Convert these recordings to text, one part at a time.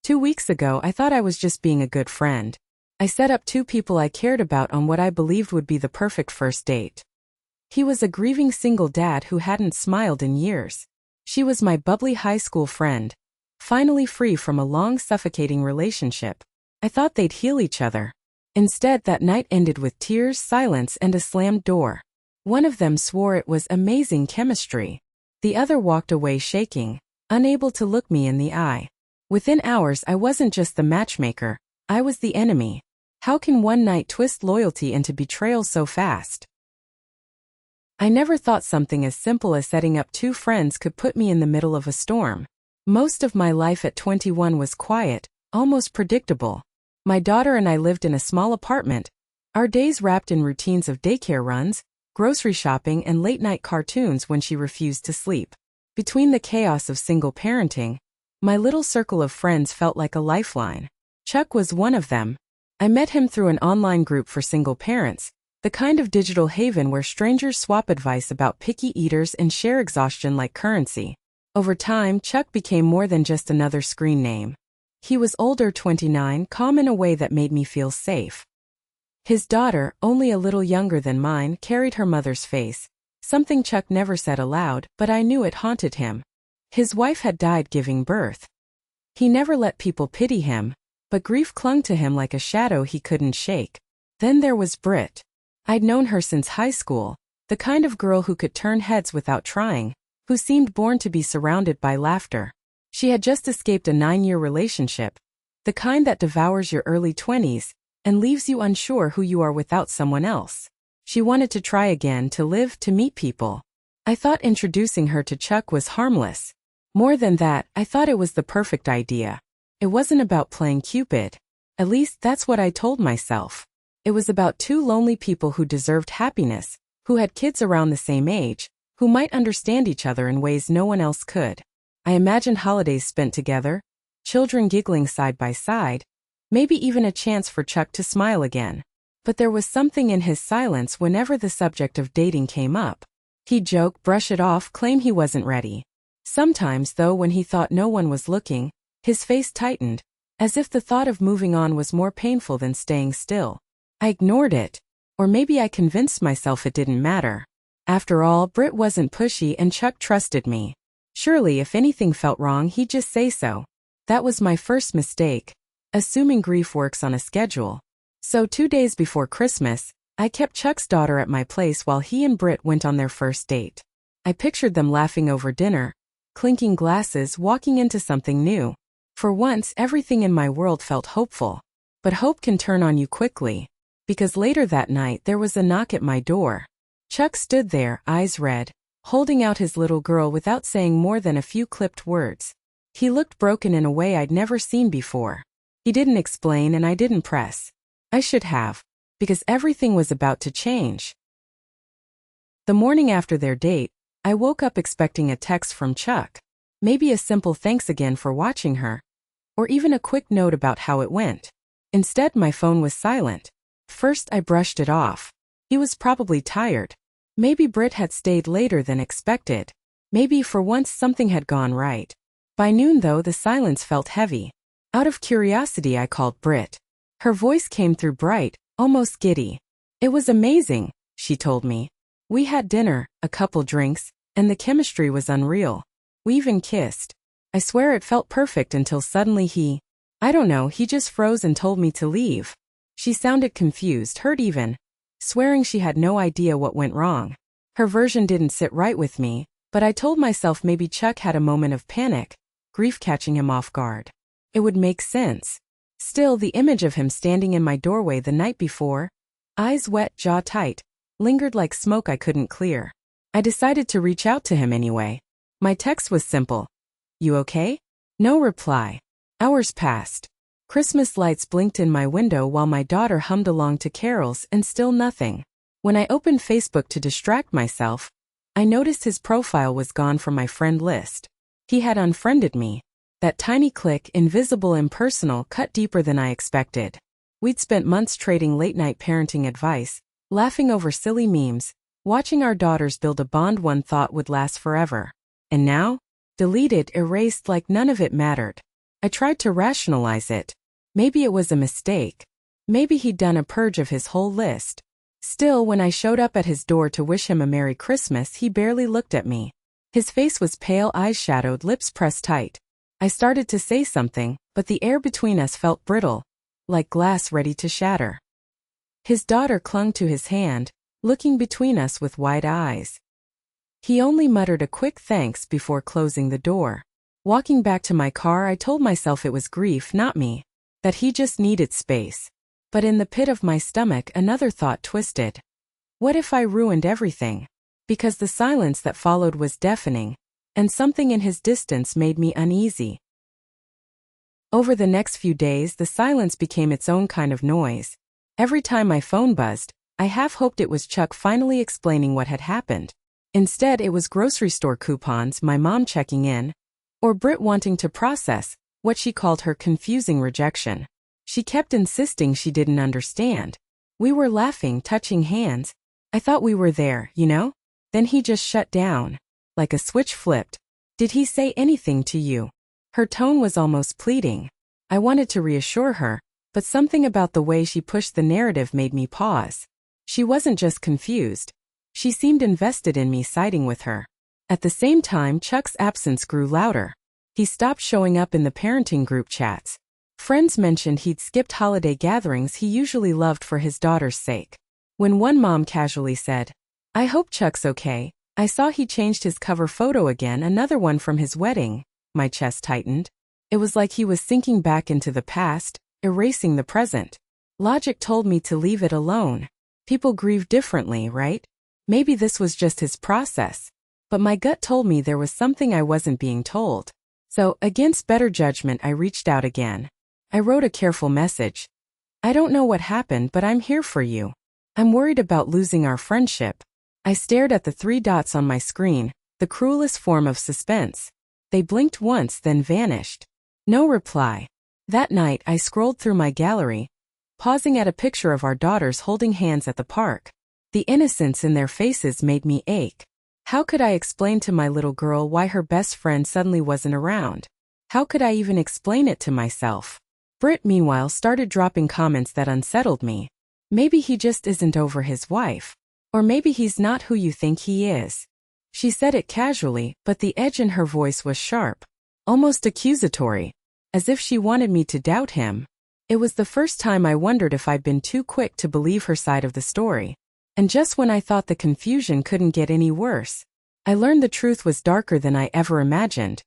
2 weeks ago, I thought I was just being a good friend. I set up two people I cared about on what I believed would be the perfect first date. He was a grieving single dad who hadn't smiled in years. She was my bubbly high school friend, finally free from a long, suffocating relationship. I thought they'd heal each other. Instead, that night ended with tears, silence, and a slammed door. One of them swore it was amazing chemistry. The other walked away shaking, unable to look me in the eye. Within hours, I wasn't just the matchmaker, I was the enemy. How can one night twist loyalty into betrayal so fast? I never thought something as simple as setting up two friends could put me in the middle of a storm. Most of my life at 21 was quiet, almost predictable. My daughter and I lived in a small apartment, our days wrapped in routines of daycare runs, grocery shopping, and late-night cartoons when she refused to sleep. Between the chaos of single parenting, my little circle of friends felt like a lifeline. Chuck was one of them. I met him through an online group for single parents, the kind of digital haven where strangers swap advice about picky eaters and share exhaustion like currency. Over time, Chuck became more than just another screen name. He was older, 29, calm in a way that made me feel safe. His daughter, only a little younger than mine, carried her mother's face, something Chuck never said aloud, but I knew it haunted him. His wife had died giving birth. He never let people pity him, but grief clung to him like a shadow he couldn't shake. Then there was Britt. I'd known her since high school, the kind of girl who could turn heads without trying, who seemed born to be surrounded by laughter. She had just escaped a 9-year relationship, the kind that devours your early 20s and leaves you unsure who you are without someone else. She wanted to try again, to live, to meet people. I thought introducing her to Chuck was harmless. More than that, I thought it was the perfect idea. It wasn't about playing Cupid. At least that's what I told myself. It was about two lonely people who deserved happiness, who had kids around the same age, who might understand each other in ways no one else could. I imagined holidays spent together, children giggling side by side, maybe even a chance for Chuck to smile again. But there was something in his silence whenever the subject of dating came up. He'd joke, brush it off, claim he wasn't ready. Sometimes, though, when he thought no one was looking, his face tightened, as if the thought of moving on was more painful than staying still. I ignored it. Or maybe I convinced myself it didn't matter. After all, Britt wasn't pushy and Chuck trusted me. Surely if anything felt wrong, he'd just say so. That was my first mistake, assuming grief works on a schedule. So 2 days before Christmas, I kept Chuck's daughter at my place while he and Britt went on their first date. I pictured them laughing over dinner, clinking glasses, walking into something new. For once, everything in my world felt hopeful. But hope can turn on you quickly. Because later that night there was a knock at my door. Chuck stood there, eyes red, holding out his little girl without saying more than a few clipped words. He looked broken in a way I'd never seen before. He didn't explain and I didn't press. I should have. Because everything was about to change. The morning after their date, I woke up expecting a text from Chuck. Maybe a simple thanks again for watching her. Or even a quick note about how it went. Instead, my phone was silent. First, I brushed it off. He was probably tired. Maybe Britt had stayed later than expected. Maybe for once something had gone right. By noon, though, the silence felt heavy. Out of curiosity, I called Britt. Her voice came through bright, almost giddy. It was amazing, she told me. We had dinner, a couple drinks, and the chemistry was unreal. We even kissed. I swear it felt perfect until suddenly he just froze and told me to leave. She sounded confused, hurt even, swearing she had no idea what went wrong. Her version didn't sit right with me, but I told myself maybe Chuck had a moment of panic, grief catching him off guard. It would make sense. Still, the image of him standing in my doorway the night before, eyes wet, jaw tight, lingered like smoke I couldn't clear. I decided to reach out to him anyway. My text was simple. You okay? No reply. Hours passed. Christmas lights blinked in my window while my daughter hummed along to carols and still nothing. When I opened Facebook to distract myself, I noticed his profile was gone from my friend list. He had unfriended me. That tiny click, invisible, impersonal, cut deeper than I expected. We'd spent months trading late-night parenting advice, laughing over silly memes, watching our daughters build a bond one thought would last forever. And now? Deleted, erased like none of it mattered. I tried to rationalize it. Maybe it was a mistake. Maybe he'd done a purge of his whole list. Still, when I showed up at his door to wish him a Merry Christmas, he barely looked at me. His face was pale, eyes shadowed, lips pressed tight. I started to say something, but the air between us felt brittle, like glass ready to shatter. His daughter clung to his hand, looking between us with wide eyes. He only muttered a quick thanks before closing the door. Walking back to my car, I told myself it was grief, not me, that he just needed space. But in the pit of my stomach, another thought twisted. What if I ruined everything? Because the silence that followed was deafening, and something in his distance made me uneasy. Over the next few days, the silence became its own kind of noise. Every time my phone buzzed, I half hoped it was Chuck finally explaining what had happened. Instead, it was grocery store coupons, my mom checking in, or Britt wanting to process what she called her confusing rejection. She kept insisting she didn't understand. We were laughing, touching hands. I thought we were there, you know? Then he just shut down. Like a switch flipped. Did he say anything to you? Her tone was almost pleading. I wanted to reassure her, but something about the way she pushed the narrative made me pause. She wasn't just confused. She seemed invested in me siding with her. At the same time, Chuck's absence grew louder. He stopped showing up in the parenting group chats. Friends mentioned he'd skipped holiday gatherings he usually loved for his daughter's sake. When one mom casually said, "I hope Chuck's okay," I saw he changed his cover photo again, another one from his wedding. My chest tightened. It was like he was sinking back into the past, erasing the present. Logic told me to leave it alone. People grieve differently, right? Maybe this was just his process. But my gut told me there was something I wasn't being told. So, against better judgment, I reached out again. I wrote a careful message. "I don't know what happened, but I'm here for you. I'm worried about losing our friendship." I stared at the 3 dots on my screen, the cruelest form of suspense. They blinked once, then vanished. No reply. That night, I scrolled through my gallery, pausing at a picture of our daughters holding hands at the park. The innocence in their faces made me ache. How could I explain to my little girl why her best friend suddenly wasn't around? How could I even explain it to myself? Britt, meanwhile, started dropping comments that unsettled me. Maybe he just isn't over his wife. Or maybe he's not who you think he is. She said it casually, but the edge in her voice was sharp, almost accusatory, as if she wanted me to doubt him. It was the first time I wondered if I'd been too quick to believe her side of the story. And just when I thought the confusion couldn't get any worse, I learned the truth was darker than I ever imagined.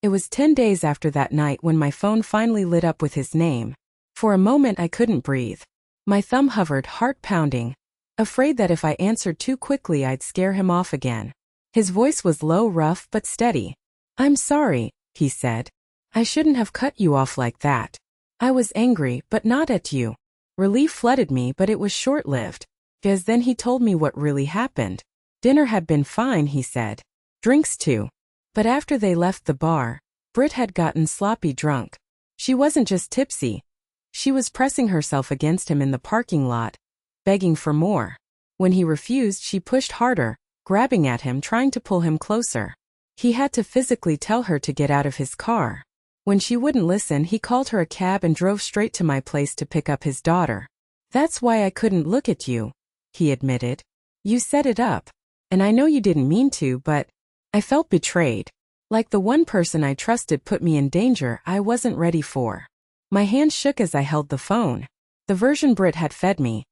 It was 10 days after that night when my phone finally lit up with his name. For a moment I couldn't breathe. My thumb hovered, heart pounding, afraid that if I answered too quickly I'd scare him off again. His voice was low, rough, but steady. "I'm sorry," he said. "I shouldn't have cut you off like that. I was angry, but not at you." Relief flooded me, but it was short-lived. Because then he told me what really happened. Dinner had been fine, he said. Drinks too. But after they left the bar, Britt had gotten sloppy drunk. She wasn't just tipsy. She was pressing herself against him in the parking lot, begging for more. When he refused, she pushed harder, grabbing at him, trying to pull him closer. He had to physically tell her to get out of his car. When she wouldn't listen, he called her a cab and drove straight to my place to pick up his daughter. "That's why I couldn't look at you," he admitted. "You set it up. And I know you didn't mean to, but I felt betrayed. Like the one person I trusted put me in danger I wasn't ready for." My hand shook as I held the phone. The version Britt had fed me.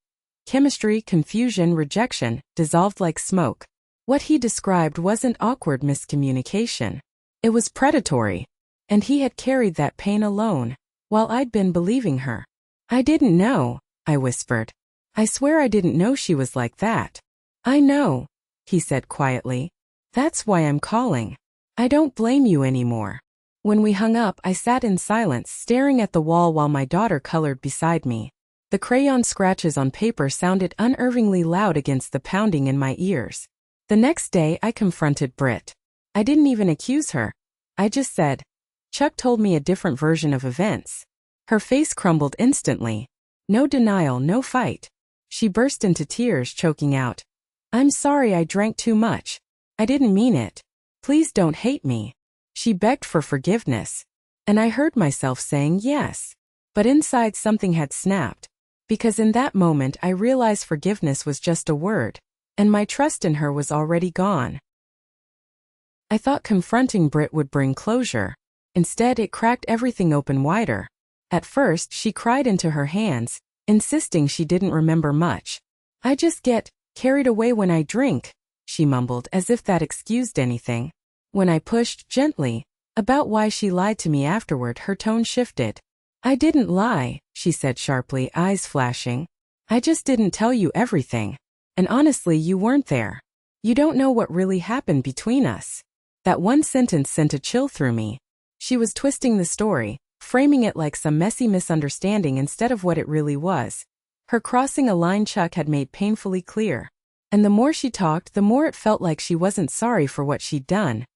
Chemistry, confusion, rejection, dissolved like smoke. What he described wasn't awkward miscommunication. It was predatory. And he had carried that pain alone, while I'd been believing her. "I didn't know," I whispered. "I swear I didn't know she was like that." "I know," he said quietly. "That's why I'm calling. I don't blame you anymore." When we hung up, I sat in silence, staring at the wall while my daughter colored beside me. The crayon scratches on paper sounded unnervingly loud against the pounding in my ears. The next day, I confronted Britt. I didn't even accuse her. I just said, "Chuck told me a different version of events." Her face crumbled instantly. No denial, no fight. She burst into tears, choking out, "I'm sorry I drank too much. I didn't mean it. Please don't hate me." She begged for forgiveness. And I heard myself saying yes. But inside something had snapped. Because in that moment I realized forgiveness was just a word, and my trust in her was already gone. I thought confronting Brit would bring closure. Instead, it cracked everything open wider. At first, she cried into her hands, insisting she didn't remember much. "I just get carried away when I drink," she mumbled, as if that excused anything. When I pushed gently about why she lied to me afterward, her tone shifted. "I didn't lie," she said sharply, eyes flashing. "I just didn't tell you everything. And honestly, you weren't there. You don't know what really happened between us." That one sentence sent a chill through me. She was twisting the story, framing it like some messy misunderstanding instead of what it really was. Her crossing a line Chuck had made painfully clear. And the more she talked, the more it felt like she wasn't sorry for what she'd done.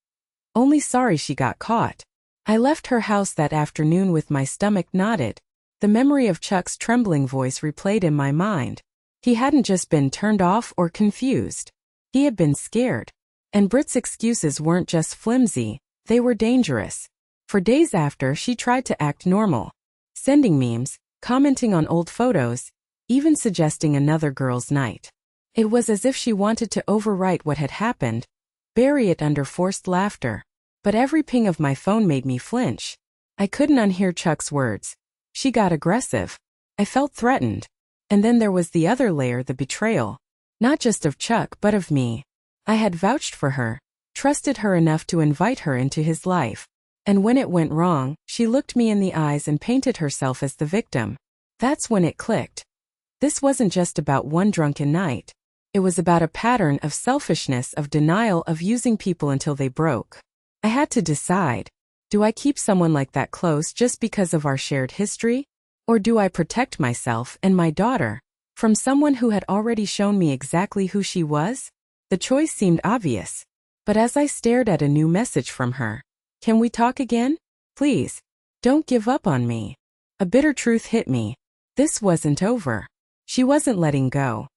Only sorry she got caught. I left her house that afternoon with my stomach knotted. The memory of Chuck's trembling voice replayed in my mind. He hadn't just been turned off or confused. He had been scared. And Brit's excuses weren't just flimsy, they were dangerous. For days after, she tried to act normal, sending memes, commenting on old photos, even suggesting another girl's night. It was as if she wanted to overwrite what had happened, bury it under forced laughter. But every ping of my phone made me flinch. I couldn't unhear Chuck's words. She got aggressive. I felt threatened. And then there was the other layer, the betrayal. Not just of Chuck, but of me. I had vouched for her, trusted her enough to invite her into his life. And when it went wrong, she looked me in the eyes and painted herself as the victim. That's when it clicked. This wasn't just about one drunken night. It was about a pattern of selfishness, of denial, of using people until they broke. I had to decide. Do I keep someone like that close just because of our shared history? Or do I protect myself and my daughter from someone who had already shown me exactly who she was? The choice seemed obvious. But as I stared at a new message from her, "Can we talk again? Please. Don't give up on me." A bitter truth hit me. This wasn't over. She wasn't letting go.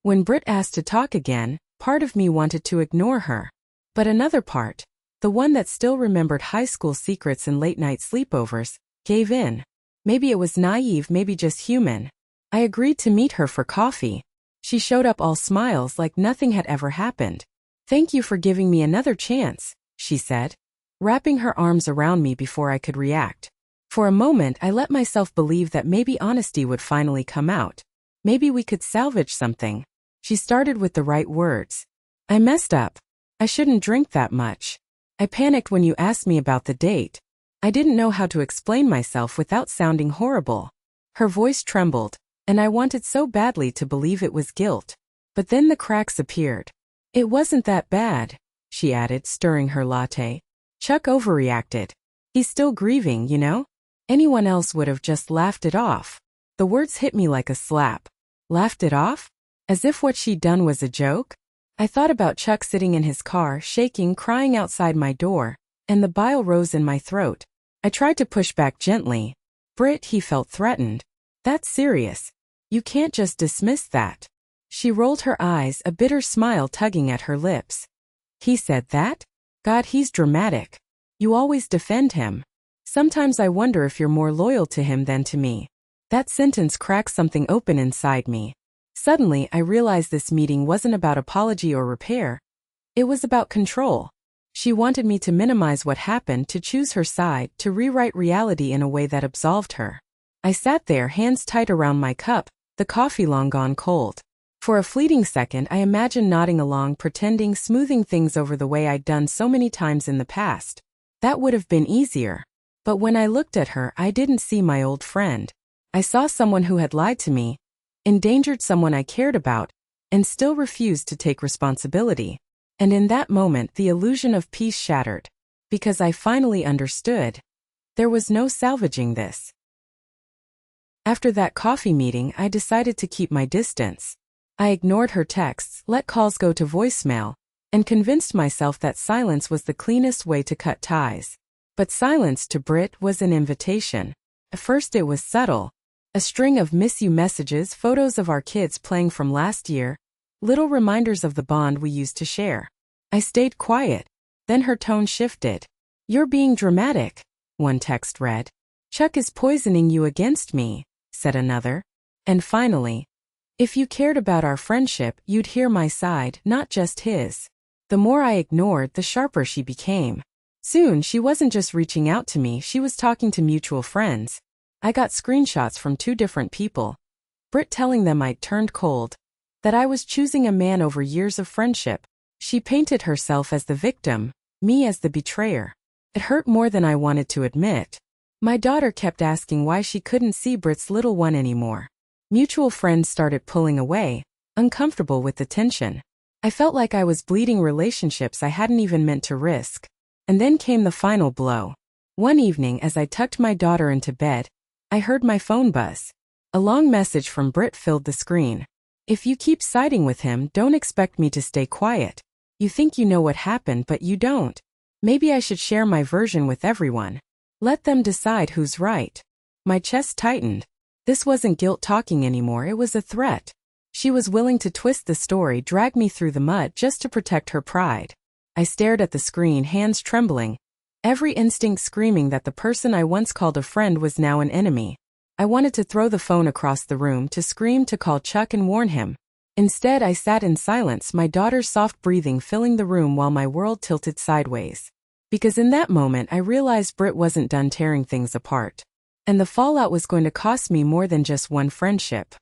When Brit asked to talk again, part of me wanted to ignore her. But another part, the one that still remembered high school secrets and late-night sleepovers, gave in. Maybe it was naive, maybe just human. I agreed to meet her for coffee. She showed up all smiles like nothing had ever happened. "Thank you for giving me another chance," she said, wrapping her arms around me before I could react. For a moment, I let myself believe that maybe honesty would finally come out. Maybe we could salvage something. She started with the right words. "I messed up. I shouldn't drink that much. I panicked when you asked me about the date. I didn't know how to explain myself without sounding horrible." Her voice trembled, and I wanted so badly to believe it was guilt. But then the cracks appeared. "It wasn't that bad," she added, stirring her latte. "Chuck overreacted. He's still grieving, you know? Anyone else would have just laughed it off." The words hit me like a slap. Laughed it off? As if what she'd done was a joke? I thought about Chuck sitting in his car, shaking, crying outside my door, and the bile rose in my throat. I tried to push back gently. "Brit," he felt threatened. "That's serious. You can't just dismiss that." She rolled her eyes, a bitter smile tugging at her lips. "He said that? God, he's dramatic. You always defend him. Sometimes I wonder if you're more loyal to him than to me." That sentence cracked something open inside me. Suddenly, I realized this meeting wasn't about apology or repair. It was about control. She wanted me to minimize what happened, to choose her side, to rewrite reality in a way that absolved her. I sat there, hands tight around my cup, the coffee long gone cold. For a fleeting second, I imagined nodding along, pretending, smoothing things over the way I'd done so many times in the past. That would have been easier. But when I looked at her, I didn't see my old friend. I saw someone who had lied to me, endangered someone I cared about, and still refused to take responsibility. And in that moment, the illusion of peace shattered. Because I finally understood. There was no salvaging this. After that coffee meeting, I decided to keep my distance. I ignored her texts, let calls go to voicemail, and convinced myself that silence was the cleanest way to cut ties. But silence to Brit was an invitation. At first it was subtle. A string of "miss you" messages, photos of our kids playing from last year, little reminders of the bond we used to share. I stayed quiet. Then her tone shifted. "You're being dramatic," one text read. "Chuck is poisoning you against me," said another. And finally, "If you cared about our friendship, you'd hear my side, not just his." The more I ignored, the sharper she became. Soon, she wasn't just reaching out to me, she was talking to mutual friends. I got screenshots from 2 different people. Britt telling them I'd turned cold, that I was choosing a man over years of friendship. She painted herself as the victim, me as the betrayer. It hurt more than I wanted to admit. My daughter kept asking why she couldn't see Britt's little one anymore. Mutual friends started pulling away, uncomfortable with the tension. I felt like I was bleeding relationships I hadn't even meant to risk. And then came the final blow. One evening as I tucked my daughter into bed, I heard my phone buzz. A long message from Britt filled the screen. "If you keep siding with him, don't expect me to stay quiet. You think you know what happened, but you don't. Maybe I should share my version with everyone. Let them decide who's right." My chest tightened. This wasn't guilt talking anymore, it was a threat. She was willing to twist the story, drag me through the mud just to protect her pride. I stared at the screen, hands trembling, every instinct screaming that the person I once called a friend was now an enemy. I wanted to throw the phone across the room, to scream, to call Chuck and warn him. Instead, I sat in silence, my daughter's soft breathing filling the room while my world tilted sideways. Because in that moment, I realized Britt wasn't done tearing things apart. And the fallout was going to cost me more than just one friendship.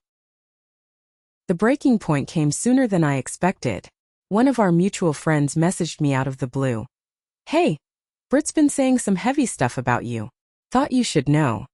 The breaking point came sooner than I expected. One of our mutual friends messaged me out of the blue. "Hey, Britt's been saying some heavy stuff about you. Thought you should know."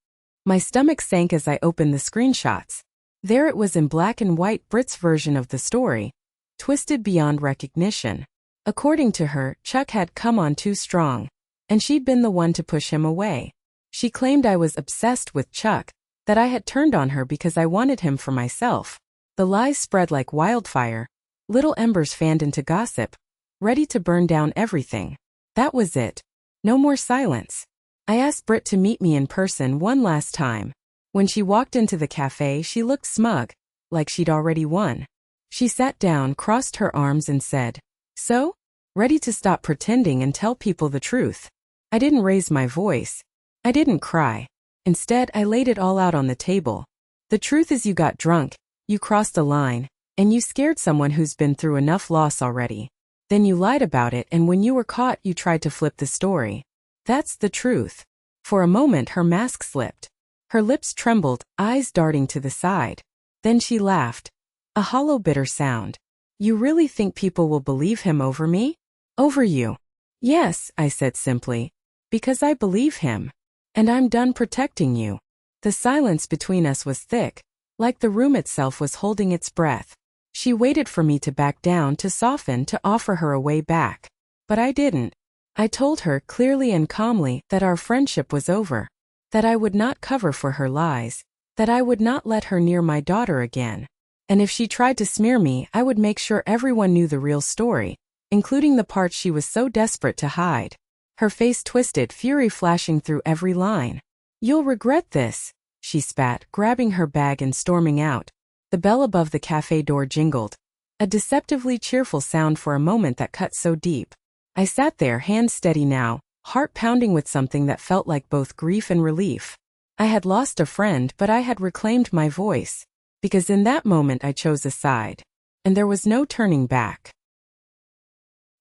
My stomach sank as I opened the screenshots. There it was in black and white, Britt's version of the story, twisted beyond recognition. According to her, Chuck had come on too strong, and she'd been the one to push him away. She claimed I was obsessed with Chuck, that I had turned on her because I wanted him for myself. The lies spread like wildfire, little embers fanned into gossip, ready to burn down everything. That was it. No more silence. I asked Britt to meet me in person one last time. When she walked into the cafe, she looked smug, like she'd already won. She sat down, crossed her arms and said, "So? Ready to stop pretending and tell people the truth?" I didn't raise my voice. I didn't cry. Instead, I laid it all out on the table. "The truth is you got drunk, you crossed a line, and you scared someone who's been through enough loss already. Then you lied about it, and when you were caught, you tried to flip the story. That's the truth." For a moment, her mask slipped. Her lips trembled, eyes darting to the side. Then she laughed. A hollow, bitter sound. "You really think people will believe him over me? Over you?" "Yes," I said simply. "Because I believe him. And I'm done protecting you." The silence between us was thick, like the room itself was holding its breath. She waited for me to back down, to soften, to offer her a way back. But I didn't. I told her clearly and calmly that our friendship was over, that I would not cover for her lies, that I would not let her near my daughter again. And if she tried to smear me, I would make sure everyone knew the real story, including the parts she was so desperate to hide. Her face twisted, fury flashing through every line. "You'll regret this," she spat, grabbing her bag and storming out. The bell above the cafe door jingled, a deceptively cheerful sound for a moment that cut so deep. I sat there, hands steady now, heart pounding with something that felt like both grief and relief. I had lost a friend, but I had reclaimed my voice. Because in that moment I chose a side. And there was no turning back.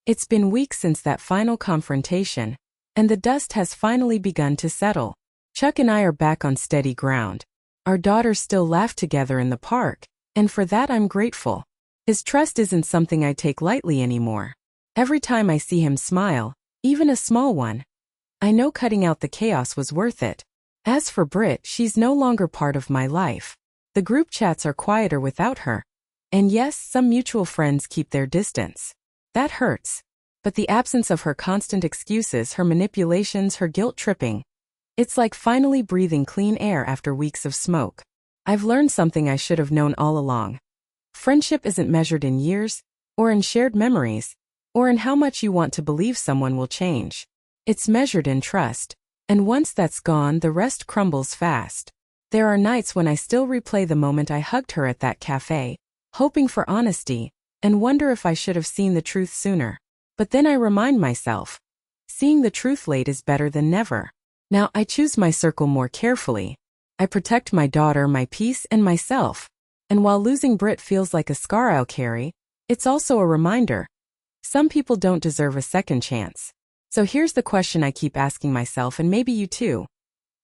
It's been weeks since that final confrontation, and the dust has finally begun to settle. Chuck and I are back on steady ground. Our daughters still laugh together in the park, and for that I'm grateful. His trust isn't something I take lightly anymore. Every time I see him smile, even a small one, I know cutting out the chaos was worth it. As for Britt, she's no longer part of my life. The group chats are quieter without her. And yes, some mutual friends keep their distance. That hurts. But the absence of her constant excuses, her manipulations, her guilt tripping, it's like finally breathing clean air after weeks of smoke. I've learned something I should have known all along. Friendship isn't measured in years, or in shared memories, or in how much you want to believe someone will change. It's measured in trust. And once that's gone, the rest crumbles fast. There are nights when I still replay the moment I hugged her at that cafe, hoping for honesty, and wonder if I should have seen the truth sooner. But then I remind myself, Seeing the truth late is better than never. Now I choose my circle more carefully. I protect my daughter, my peace, and myself. And while losing Brit feels like a scar I'll carry, it's also a reminder. Some people don't deserve a second chance. So here's the question I keep asking myself, and maybe you too.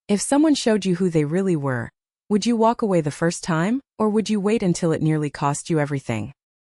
If someone showed you who they really were, would you walk away the first time, or would you wait until it nearly cost you everything?